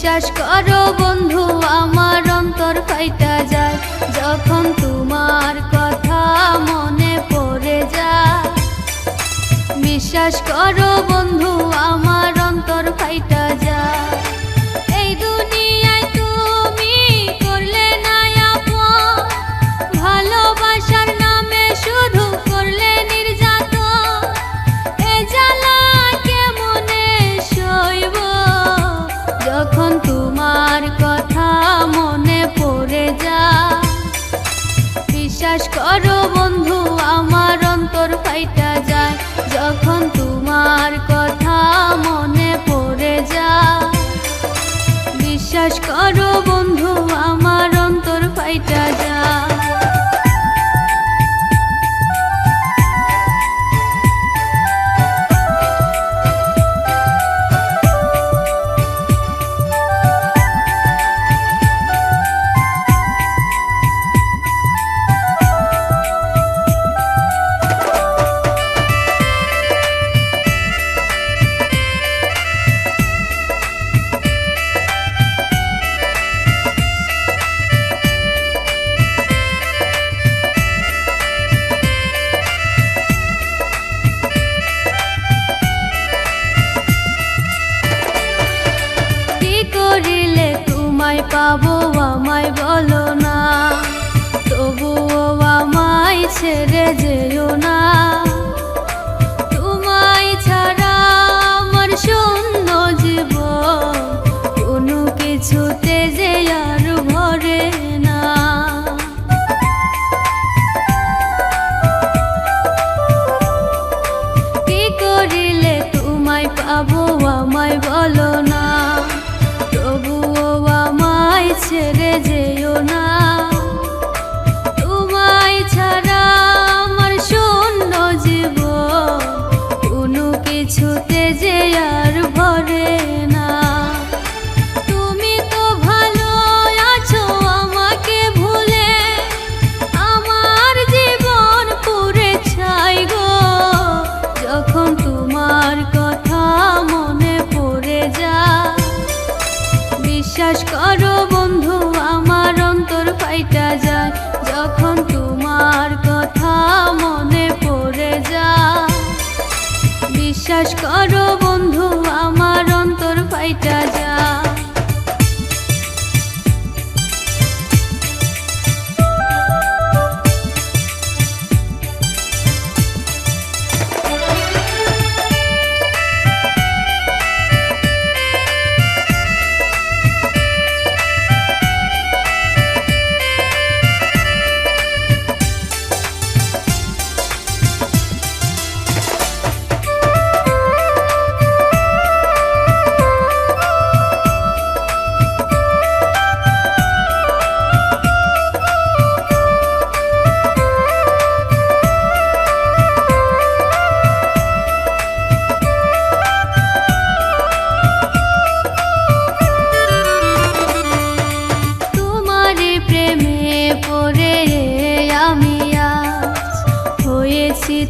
বিশ্বাস করো বন্ধু আমার অন্তর ফাইটা যায় যখন তোমার কথা মনে পড়ে যায়। বিশ্বাস করো বন্ধু আমার অন্তর ফাইটা যায়। এই দুনিয়ায় তুমি করলে না আপন, ভালোবাসার নামে শুধু করলে নির্যাতন। এ জ্বালা কেমনে সইব যখন তোমার কথা মনে পড়ে যায়। বিশ্বাস করো বন্ধু আমার অন্তর ফাইটা যায় যখন তোমার কথা মনে পড়ে যায়। বিশ্বাস করো বন্ধু আমার অন্তর ফাইটা যায়। করিলে তোমায় পাবো আমায় বলো না, তবুও আমায় ছেড়ে যেও না। তোমায় ছাড়া আমার শূন্য জীবন, কোনো কিছুতে যে আর ভরে না। কি করিলে তোমায় পাবো আমায় বলো না, তবুও আমায় ছেড়ে যেও না। তোমায় ছাড়া আমার শূন্য জীবন, কোনো কিছুতে যে আর ভরে না। তুমি তো ভালো আছো আমাকে ভুলে, আমার জীবন পুড়ে ছাই গো যখন তোমার কথা মনে পড়ে যায়। বিশ্বাস করো বন্ধু আমার অন্তর ফাইটা যায় যখন তোমার কথা মনে পড়ে যায়। বিশ্বাস করো বন্ধু আমার অন্তর ফাইটা যায়।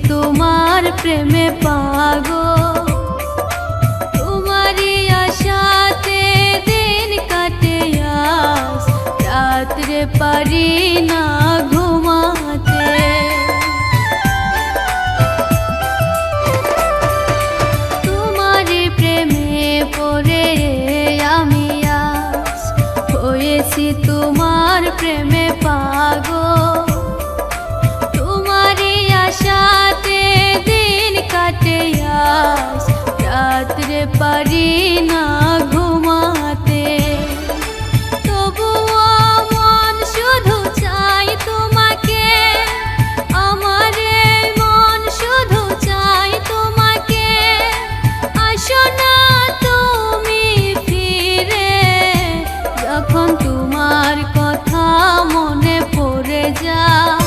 তোমার প্রেমে পাগল, তোমারই আশাতে দিন কাটে আজ, রাত্রে পারি না ঘুমাতে। তোমারই প্রেমে পড়ে আমি আজ হয়েছি তোমার প্রেমে পাগল। তোমারই আশাতে দিন কাটে আজ, রাত্রে পারি না ঘুমাতে। তবুও মন শুধু চাই তোমাকে, আমার মন শুধু চাই তোমাকে। আসো না তুমি ফিরে যখন তোমার কথা মনে পড়ে যায়।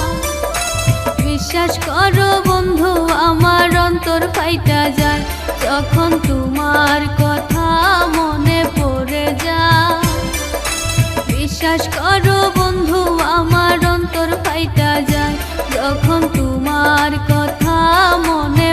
বিশ্বাস করো বন্ধু আমার অন্তর ফাইটা যায় যখন তোমার কথা মনে পড়ে যায়। বিশ্বাস করো বন্ধু আমার অন্তর ফাইটা যায় যখন তোমার কথা মনে